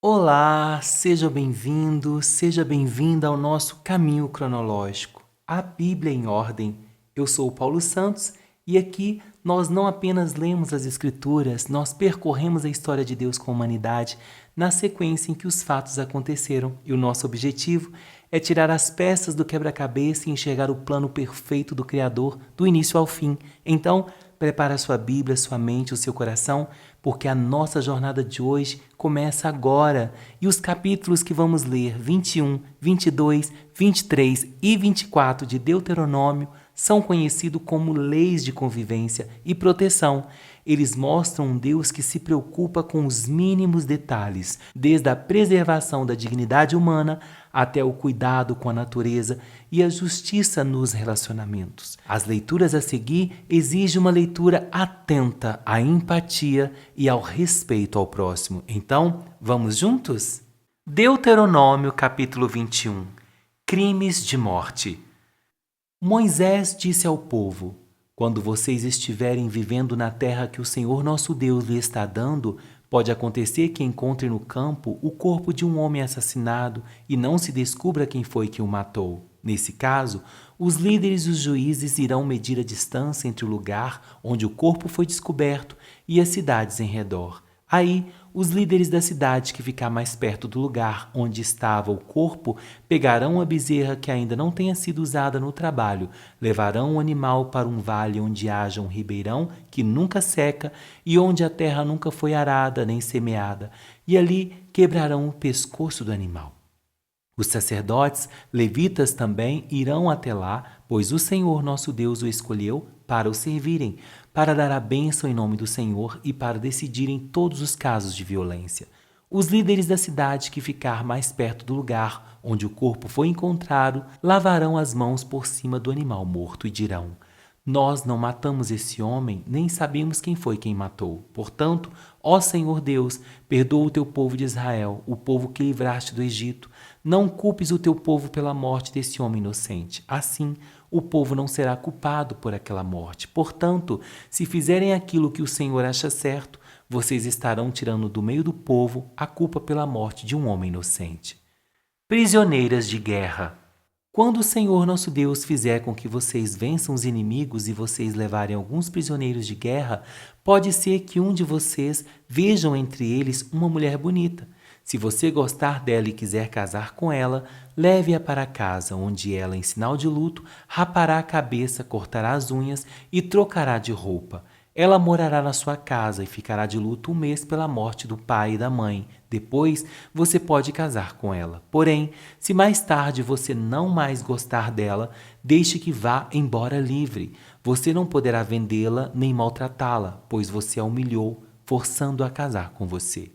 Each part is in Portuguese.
Olá, seja bem-vindo, seja bem-vinda ao nosso caminho cronológico, a Bíblia em ordem. Eu sou o Paulo Santos e aqui nós não apenas lemos as Escrituras, nós percorremos a história de Deus com a humanidade na sequência em que os fatos aconteceram. E o nosso objetivo é tirar as peças do quebra-cabeça e enxergar o plano perfeito do Criador do início ao fim. Então, prepara a sua Bíblia, sua mente, o seu coração, porque a nossa jornada de hoje começa agora. E os capítulos que vamos ler, 21, 22, 23 e 24 de Deuteronômio, são conhecidos como leis de convivência e proteção. Eles mostram um Deus que se preocupa com os mínimos detalhes, desde a preservação da dignidade humana até o cuidado com a natureza e a justiça nos relacionamentos. As leituras a seguir exigem uma leitura atenta à empatia e ao respeito ao próximo. Então, vamos juntos? Deuteronômio capítulo 21. Crimes de morte. Moisés disse ao povo: quando vocês estiverem vivendo na terra que o Senhor nosso Deus lhe está dando, pode acontecer que encontre no campo o corpo de um homem assassinado e não se descubra quem foi que o matou. Nesse caso, os líderes e os juízes irão medir a distância entre o lugar onde o corpo foi descoberto e as cidades em redor. Aí, os líderes da cidade que ficar mais perto do lugar onde estava o corpo pegarão a bezerra que ainda não tenha sido usada no trabalho, levarão o animal para um vale onde haja um ribeirão que nunca seca e onde a terra nunca foi arada nem semeada, e ali quebrarão o pescoço do animal. Os sacerdotes levitas também irão até lá, pois o Senhor nosso Deus o escolheu para o servirem, para dar a bênção em nome do Senhor e para decidirem todos os casos de violência. Os líderes da cidade que ficar mais perto do lugar onde o corpo foi encontrado lavarão as mãos por cima do animal morto e dirão: nós não matamos esse homem, nem sabemos quem foi quem matou. Portanto, ó Senhor Deus, perdoa o teu povo de Israel, o povo que livraste do Egito. Não culpes o teu povo pela morte desse homem inocente. Assim, o povo não será culpado por aquela morte. Portanto, se fizerem aquilo que o Senhor acha certo, vocês estarão tirando do meio do povo a culpa pela morte de um homem inocente. Prisioneiras de guerra. Quando o Senhor nosso Deus fizer com que vocês vençam os inimigos e vocês levarem alguns prisioneiros de guerra, pode ser que um de vocês vejam entre eles uma mulher bonita. Se você gostar dela e quiser casar com ela, leve-a para casa, onde ela, em sinal de luto, rapará a cabeça, cortará as unhas e trocará de roupa. Ela morará na sua casa e ficará de luto um mês pela morte do pai e da mãe. Depois, você pode casar com ela. Porém, se mais tarde você não mais gostar dela, deixe que vá embora livre. Você não poderá vendê-la nem maltratá-la, pois você a humilhou, forçando-a a casar com você.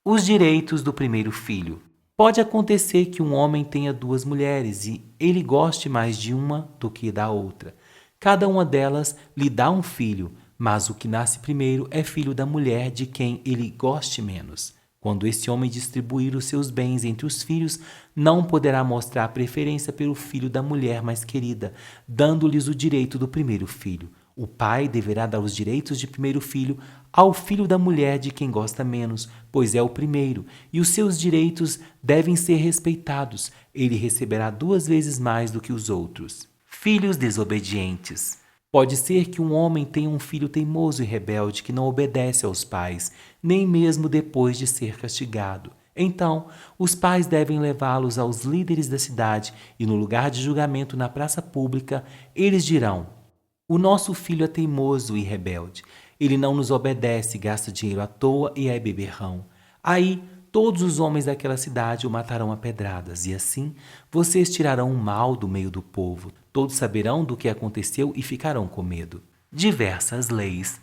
Os direitos do primeiro filho. Pode acontecer que um homem tenha duas mulheres e ele goste mais de uma do que da outra. Cada uma delas lhe dá um filho, mas o que nasce primeiro é filho da mulher de quem ele goste menos. Quando esse homem distribuir os seus bens entre os filhos, não poderá mostrar preferência pelo filho da mulher mais querida, dando-lhes o direito do primeiro filho. O pai deverá dar os direitos de primeiro filho ao filho da mulher de quem gosta menos, pois é o primeiro, e os seus direitos devem ser respeitados. Ele receberá 2 vezes mais do que os outros. Filhos desobedientes. Pode ser que um homem tenha um filho teimoso e rebelde que não obedece aos pais, nem mesmo depois de ser castigado. Então, os pais devem levá-los aos líderes da cidade e, no lugar de julgamento na praça pública, eles dirão: o nosso filho é teimoso e rebelde. Ele não nos obedece, gasta dinheiro à toa e é beberrão. Aí, todos os homens daquela cidade o matarão a pedradas, e assim vocês tirarão o mal do meio do povo. Todos saberão do que aconteceu e ficarão com medo. Diversas leis.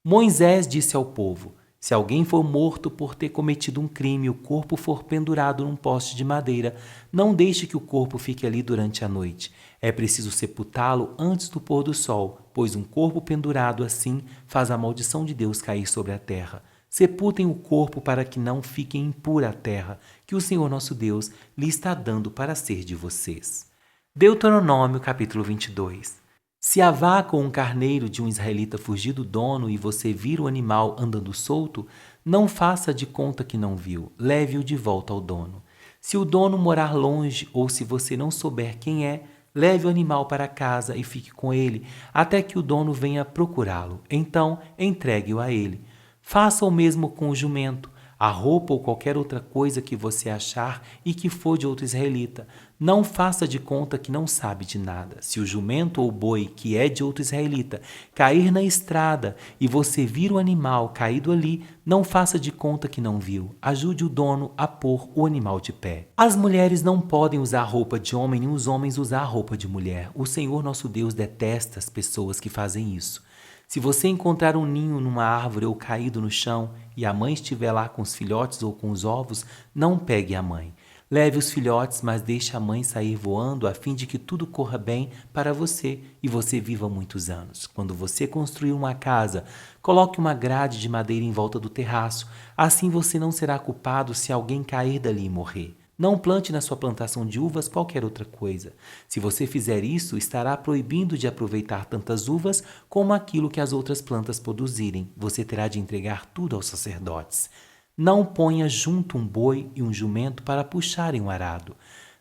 Moisés disse ao povo: se alguém for morto por ter cometido um crime e o corpo for pendurado num poste de madeira, não deixe que o corpo fique ali durante a noite. É preciso sepultá-lo antes do pôr do sol, pois um corpo pendurado assim faz a maldição de Deus cair sobre a terra. Sepultem o corpo para que não fique impura a terra, que o Senhor nosso Deus lhe está dando para ser de vocês. Deuteronômio capítulo 22. Se a vaca ou um carneiro de um israelita fugir do dono e você vir o animal andando solto, Não faça de conta que não viu, leve-o de volta ao dono. Se o dono morar longe ou se você não souber quem é, leve o animal para casa e fique com ele até que o dono venha procurá-lo. Então, entregue-o a ele. Faça o mesmo com o jumento, a roupa ou qualquer outra coisa que você achar e que for de outro israelita. Não faça de conta que não sabe de nada. Se o jumento ou boi que é de outro israelita cair na estrada e você vir o animal caído ali, não faça de conta que não viu. Ajude o dono a pôr o animal de pé. As mulheres não podem usar roupa de homem, nem os homens usar roupa de mulher. O Senhor nosso Deus detesta as pessoas que fazem isso. Se você encontrar um ninho numa árvore ou caído no chão e a mãe estiver lá com os filhotes ou com os ovos, não pegue a mãe. Leve os filhotes, mas deixe a mãe sair voando a fim de que tudo corra bem para você e você viva muitos anos. Quando você construir uma casa, coloque uma grade de madeira em volta do terraço. Assim você não será culpado se alguém cair dali e morrer. Não plante na sua plantação de uvas qualquer outra coisa. Se você fizer isso, estará proibindo de aproveitar tantas uvas como aquilo que as outras plantas produzirem. Você terá de entregar tudo aos sacerdotes. Não ponha junto um boi e um jumento para puxarem o arado.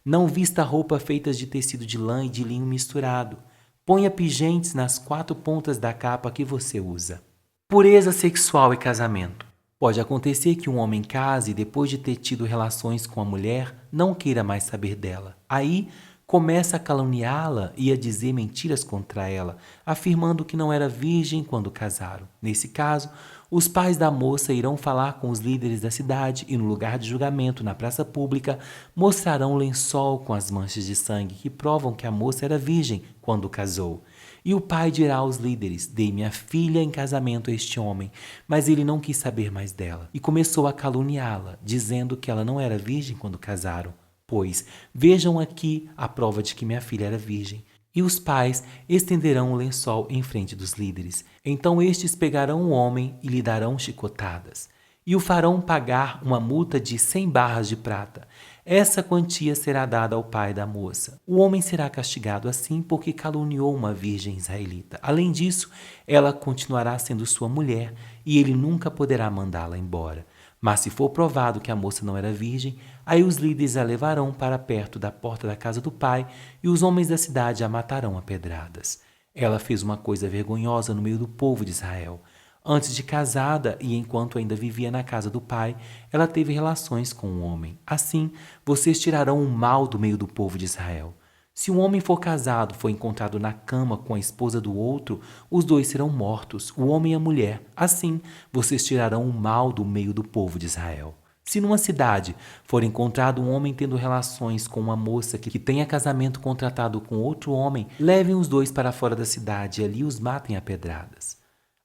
Não vista roupa feitas de tecido de lã e de linho misturado. Ponha pingentes nas 4 pontas da capa que você usa. Pureza sexual e casamento. Pode acontecer que um homem case e depois de ter tido relações com a mulher, não queira mais saber dela. Aí, começa a caluniá-la e a dizer mentiras contra ela, afirmando que não era virgem quando casaram. Nesse caso, os pais da moça irão falar com os líderes da cidade e, no lugar de julgamento na praça pública, mostrarão um lençol com as manchas de sangue que provam que a moça era virgem quando casou. E o pai dirá aos líderes: dei minha filha em casamento a este homem, mas ele não quis saber mais dela. E começou a caluniá-la, dizendo que ela não era virgem quando casaram. Pois, vejam aqui a prova de que minha filha era virgem. E os pais estenderão o lençol em frente dos líderes. Então estes pegarão o homem e lhe darão chicotadas. E o farão pagar uma multa de 100 barras de prata. Essa quantia será dada ao pai da moça. O homem será castigado assim porque caluniou uma virgem israelita. Além disso, ela continuará sendo sua mulher e ele nunca poderá mandá-la embora. Mas se for provado que a moça não era virgem, aí os líderes a levarão para perto da porta da casa do pai e os homens da cidade a matarão a pedradas. Ela fez uma coisa vergonhosa no meio do povo de Israel. Antes de casada e enquanto ainda vivia na casa do pai, ela teve relações com um homem. Assim, vocês tirarão o mal do meio do povo de Israel. Se um homem for casado, for encontrado na cama com a esposa do outro, os dois serão mortos, o homem e a mulher. Assim, vocês tirarão o mal do meio do povo de Israel. Se numa cidade for encontrado um homem tendo relações com uma moça que tenha casamento contratado com outro homem, levem os dois para fora da cidade e ali os matem a pedradas.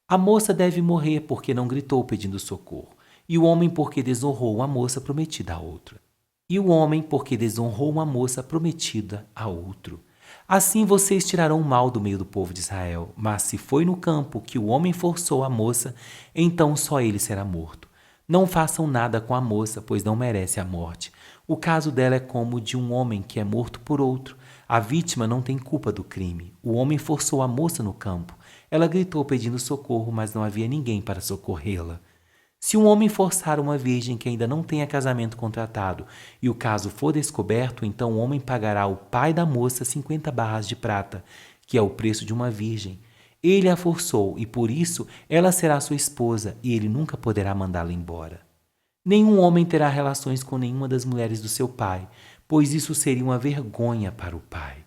A moça deve morrer porque não gritou pedindo socorro, e o homem porque desonrou a moça prometida a outro. E o homem porque desonrou uma moça prometida a outro. Assim vocês tirarão o mal do meio do povo de Israel. Mas se foi no campo que o homem forçou a moça, então só ele será morto. Não façam nada com a moça, pois não merece a morte. O caso dela é como o de um homem que é morto por outro. A vítima não tem culpa do crime. O homem forçou a moça no campo. Ela gritou pedindo socorro, mas não havia ninguém para socorrê-la. Se um homem forçar uma virgem que ainda não tenha casamento contratado e o caso for descoberto, então o homem pagará ao pai da moça 50 barras de prata, que é o preço de uma virgem. Ele a forçou e por isso ela será sua esposa e ele nunca poderá mandá-la embora. Nenhum homem terá relações com nenhuma das mulheres do seu pai, pois isso seria uma vergonha para o pai.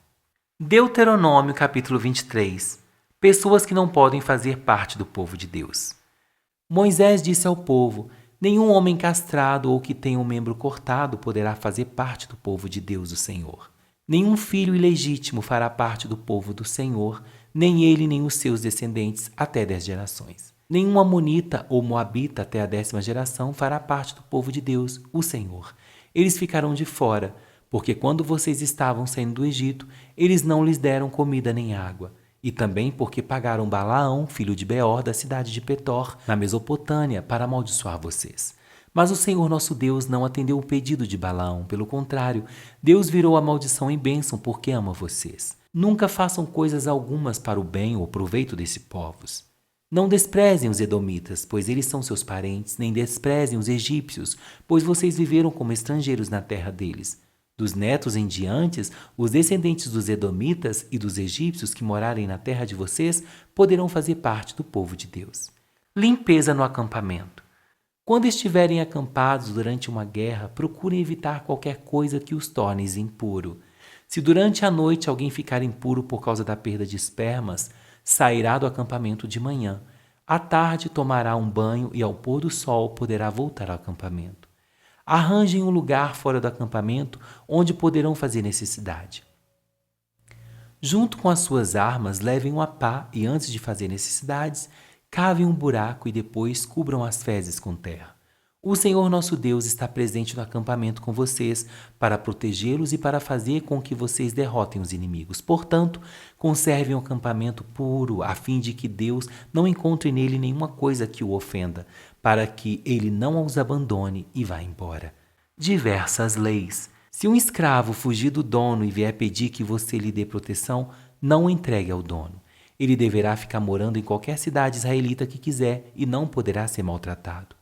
Deuteronômio capítulo 23. Pessoas que não podem fazer parte do povo de Deus. Moisés disse ao povo: nenhum homem castrado ou que tenha um membro cortado poderá fazer parte do povo de Deus, o Senhor. Nenhum filho ilegítimo fará parte do povo do Senhor, nem ele nem os seus descendentes até 10 gerações. Nenhum amonita ou moabita até a 10ª geração fará parte do povo de Deus, o Senhor. Eles ficarão de fora, porque quando vocês estavam saindo do Egito, eles não lhes deram comida nem água. E também porque pagaram Balaão, filho de Beor, da cidade de Petor, na Mesopotâmia, para amaldiçoar vocês. Mas o Senhor nosso Deus não atendeu o pedido de Balaão. Pelo contrário, Deus virou a maldição em bênção porque ama vocês. Nunca façam coisas algumas para o bem ou proveito desses povos. Não desprezem os edomitas, pois eles são seus parentes, nem desprezem os egípcios, pois vocês viveram como estrangeiros na terra deles. Dos netos em diante, os descendentes dos edomitas e dos egípcios que morarem na terra de vocês poderão fazer parte do povo de Deus. Limpeza no acampamento. Quando estiverem acampados durante uma guerra, procurem evitar qualquer coisa que os torne impuro. Se durante a noite alguém ficar impuro por causa da perda de espermas, sairá do acampamento de manhã. À tarde tomará um banho e ao pôr do sol poderá voltar ao acampamento. Arranjem um lugar fora do acampamento onde poderão fazer necessidade. Junto com as suas armas, levem uma pá e, antes de fazer necessidades, cavem um buraco e depois cubram as fezes com terra. O Senhor nosso Deus está presente no acampamento com vocês para protegê-los e para fazer com que vocês derrotem os inimigos. Portanto, conservem o acampamento puro, a fim de que Deus não encontre nele nenhuma coisa que o ofenda, para que ele não os abandone e vá embora. Diversas leis. Se um escravo fugir do dono e vier pedir que você lhe dê proteção, não o entregue ao dono. Ele deverá ficar morando em qualquer cidade israelita que quiser e não poderá ser maltratado.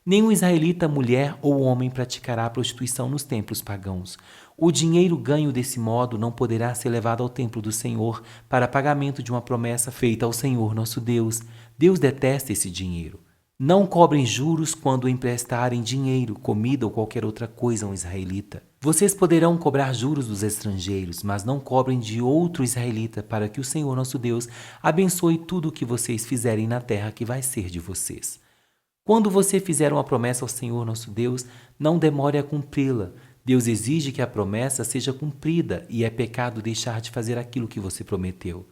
Nenhum israelita, mulher ou homem, praticará prostituição nos templos pagãos. O dinheiro ganho desse modo não poderá ser levado ao templo do Senhor para pagamento de uma promessa feita ao Senhor nosso Deus. Deus detesta esse dinheiro. Não cobrem juros quando emprestarem dinheiro, comida ou qualquer outra coisa a um israelita. Vocês poderão cobrar juros dos estrangeiros, mas não cobrem de outro israelita, para que o Senhor nosso Deus abençoe tudo o que vocês fizerem na terra que vai ser de vocês. Quando você fizer uma promessa ao Senhor nosso Deus, não demore a cumpri-la. Deus exige que a promessa seja cumprida e é pecado deixar de fazer aquilo que você prometeu.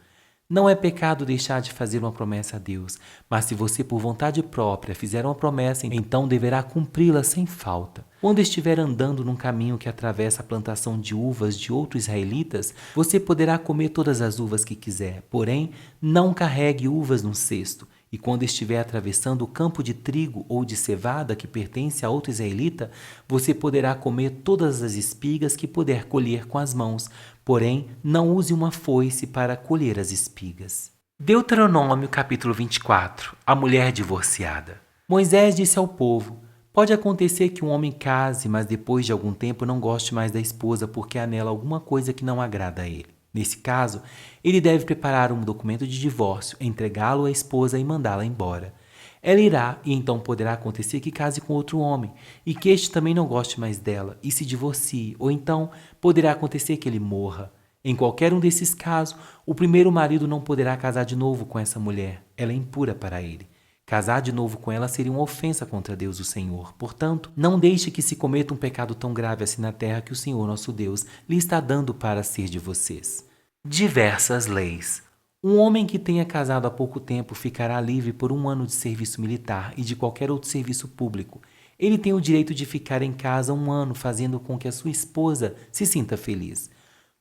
Não é pecado deixar de fazer uma promessa a Deus, mas se você por vontade própria fizer uma promessa, então deverá cumpri-la sem falta. Quando estiver andando num caminho que atravessa a plantação de uvas de outros israelitas, você poderá comer todas as uvas que quiser, porém não carregue uvas num cesto. E quando estiver atravessando o campo de trigo ou de cevada que pertence a outro israelita, você poderá comer todas as espigas que puder colher com as mãos, porém não use uma foice para colher as espigas. Deuteronômio capítulo 24. A mulher divorciada. Moisés disse ao povo: pode acontecer que um homem case, mas depois de algum tempo não goste mais da esposa porque há nela alguma coisa que não agrada a ele. Nesse caso, ele deve preparar um documento de divórcio, entregá-lo à esposa e mandá-la embora. Ela irá e então poderá acontecer que case com outro homem e que este também não goste mais dela e se divorcie, ou então poderá acontecer que ele morra. Em qualquer um desses casos, o primeiro marido não poderá casar de novo com essa mulher. Ela é impura para ele. Casar de novo com ela seria uma ofensa contra Deus, o Senhor. Portanto, não deixe que se cometa um pecado tão grave assim na terra que o Senhor, nosso Deus, lhe está dando para ser de vocês. Diversas leis. Um homem que tenha casado há pouco tempo ficará livre por 1 ano de serviço militar e de qualquer outro serviço público. Ele tem o direito de ficar em casa 1 ano, fazendo com que a sua esposa se sinta feliz.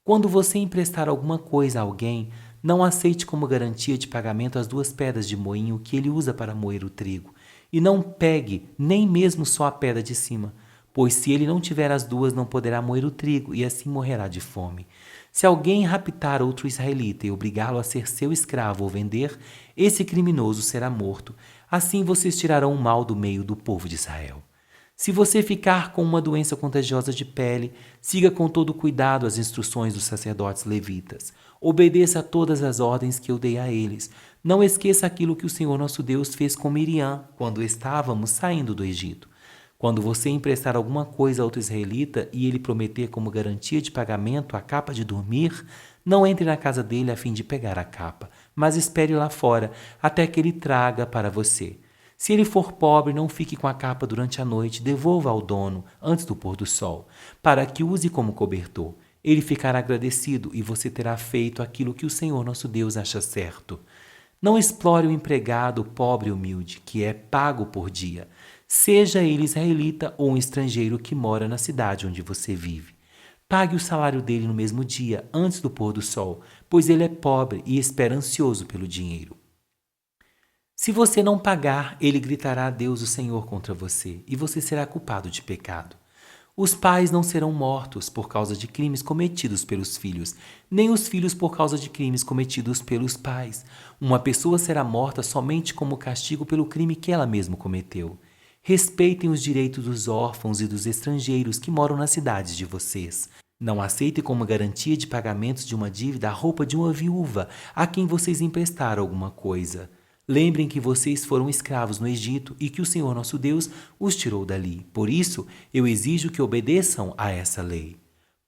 Quando você emprestar alguma coisa a alguém, não aceite como garantia de pagamento as 2 pedras de moinho que ele usa para moer o trigo, e não pegue nem mesmo só a pedra de cima, pois se ele não tiver as 2, não poderá moer o trigo e assim morrerá de fome. Se alguém raptar outro israelita e obrigá-lo a ser seu escravo ou vender, esse criminoso será morto. Assim vocês tirarão o mal do meio do povo de Israel. Se você ficar com uma doença contagiosa de pele, siga com todo cuidado as instruções dos sacerdotes levitas. Obedeça a todas as ordens que eu dei a eles. Não esqueça aquilo que o Senhor nosso Deus fez com Miriam, quando estávamos saindo do Egito. Quando você emprestar alguma coisa a outro israelita e ele prometer como garantia de pagamento a capa de dormir, não entre na casa dele a fim de pegar a capa, mas espere lá fora até que ele traga para você. Se ele for pobre, não fique com a capa durante a noite, devolva ao dono antes do pôr do sol, para que use como cobertor. Ele ficará agradecido e você terá feito aquilo que o Senhor nosso Deus acha certo. Não explore o empregado pobre e humilde, que é pago por dia, seja ele israelita ou um estrangeiro que mora na cidade onde você vive. Pague o salário dele no mesmo dia, antes do pôr do sol, pois ele é pobre e espera ansioso pelo dinheiro. Se você não pagar, ele gritará a Deus, o Senhor, contra você, e você será culpado de pecado. Os pais não serão mortos por causa de crimes cometidos pelos filhos, nem os filhos por causa de crimes cometidos pelos pais. Uma pessoa será morta somente como castigo pelo crime que ela mesma cometeu. Respeitem os direitos dos órfãos e dos estrangeiros que moram nas cidades de vocês. Não aceitem como garantia de pagamentos de uma dívida a roupa de uma viúva a quem vocês emprestaram alguma coisa. Lembrem que vocês foram escravos no Egito e que o Senhor nosso Deus os tirou dali. Por isso, eu exijo que obedeçam a essa lei.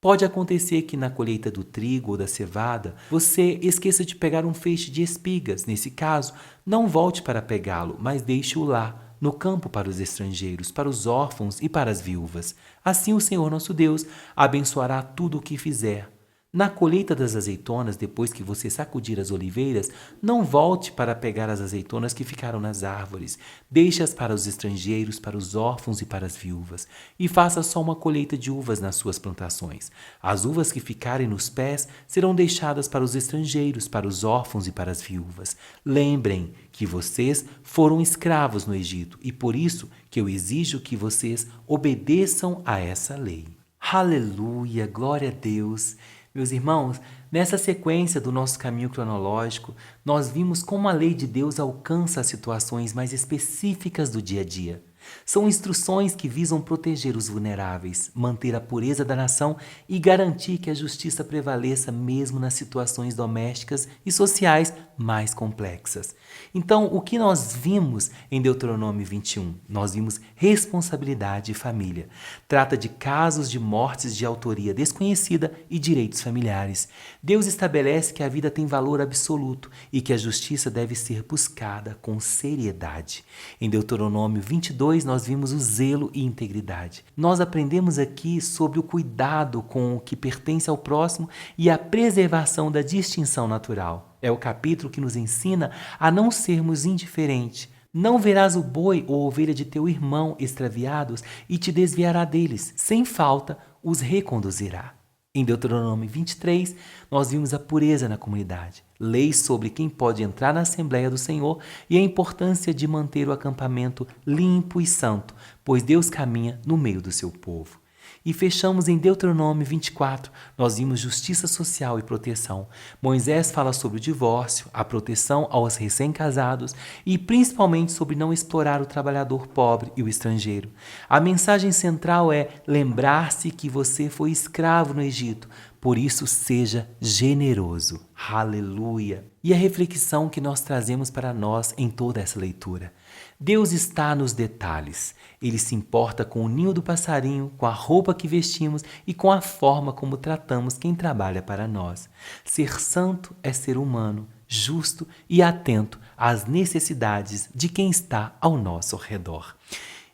Pode acontecer que na colheita do trigo ou da cevada, você esqueça de pegar um feixe de espigas. Nesse caso, não volte para pegá-lo, mas deixe-o lá, no campo para os estrangeiros, para os órfãos e para as viúvas. Assim o Senhor nosso Deus abençoará tudo o que fizer. Na colheita das azeitonas, depois que você sacudir as oliveiras, não volte para pegar as azeitonas que ficaram nas árvores. Deixe-as para os estrangeiros, para os órfãos e para as viúvas. E faça só uma colheita de uvas nas suas plantações. As uvas que ficarem nos pés serão deixadas para os estrangeiros, para os órfãos e para as viúvas. Lembrem que vocês foram escravos no Egito e por isso que eu exijo que vocês obedeçam a essa lei. Aleluia, glória a Deus! Meus irmãos, nessa sequência do nosso caminho cronológico, nós vimos como a lei de Deus alcança as situações mais específicas do dia a dia. São instruções que visam proteger os vulneráveis, manter a pureza da nação e garantir que a justiça prevaleça mesmo nas situações domésticas e sociais mais complexas. Então, o que nós vimos em Deuteronômio 21? Nós vimos responsabilidade e família. Trata de casos de mortes de autoria desconhecida e direitos familiares. Deus estabelece que a vida tem valor absoluto e que a justiça deve ser buscada com seriedade. Em Deuteronômio 22, nós vimos o zelo e integridade. Nós aprendemos aqui sobre o cuidado com o que pertence ao próximo e a preservação da distinção natural. É o capítulo que nos ensina a não sermos indiferentes. Não verás o boi ou ovelha de teu irmão extraviados e te desviará deles. Sem falta, os reconduzirá. Em Deuteronômio 23, nós vimos a pureza na comunidade, leis sobre quem pode entrar na Assembleia do Senhor e a importância de manter o acampamento limpo e santo, pois Deus caminha no meio do seu povo. E fechamos em Deuteronômio 24, nós vimos justiça social e proteção. Moisés fala sobre o divórcio, a proteção aos recém-casados e principalmente sobre não explorar o trabalhador pobre e o estrangeiro. A mensagem central é lembrar-se que você foi escravo no Egito, por isso seja generoso. Aleluia! E a reflexão que nós trazemos para nós em toda essa leitura. Deus está nos detalhes. Ele se importa com o ninho do passarinho, com a roupa que vestimos e com a forma como tratamos quem trabalha para nós. Ser santo é ser humano, justo e atento às necessidades de quem está ao nosso redor.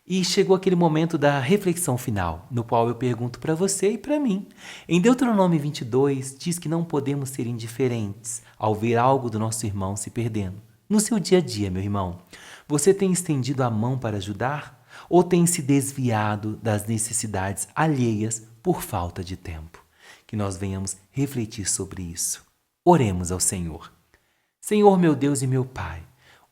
E chegou aquele momento da reflexão final, no qual eu pergunto para você e para mim. Em Deuteronômio 22, diz que não podemos ser indiferentes ao ver algo do nosso irmão se perdendo. No seu dia a dia, meu irmão, você tem estendido a mão para ajudar ou tem se desviado das necessidades alheias por falta de tempo? Que nós venhamos refletir sobre isso. Oremos ao Senhor. Senhor, meu Deus e meu Pai,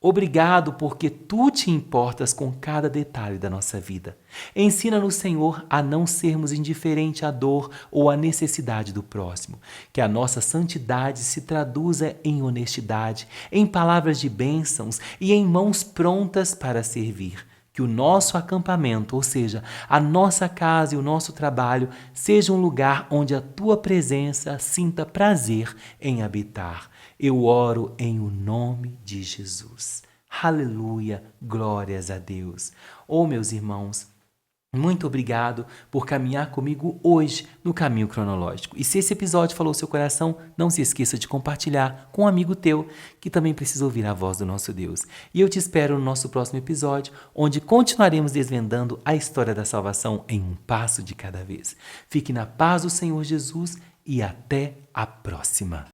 obrigado porque Tu te importas com cada detalhe da nossa vida. Ensina-nos, Senhor, a não sermos indiferentes à dor ou à necessidade do próximo. Que a nossa santidade se traduza em honestidade, em palavras de bênçãos e em mãos prontas para servir. Que o nosso acampamento, ou seja, a nossa casa e o nosso trabalho, seja um lugar onde a Tua presença sinta prazer em habitar. Eu oro em o nome de Jesus. Aleluia, glórias a Deus. Oh, meus irmãos, muito obrigado por caminhar comigo hoje no caminho cronológico. E se esse episódio falou ao seu coração, não se esqueça de compartilhar com um amigo teu que também precisa ouvir a voz do nosso Deus. E eu te espero no nosso próximo episódio, onde continuaremos desvendando a história da salvação em um passo de cada vez. Fique na paz do Senhor Jesus e até a próxima.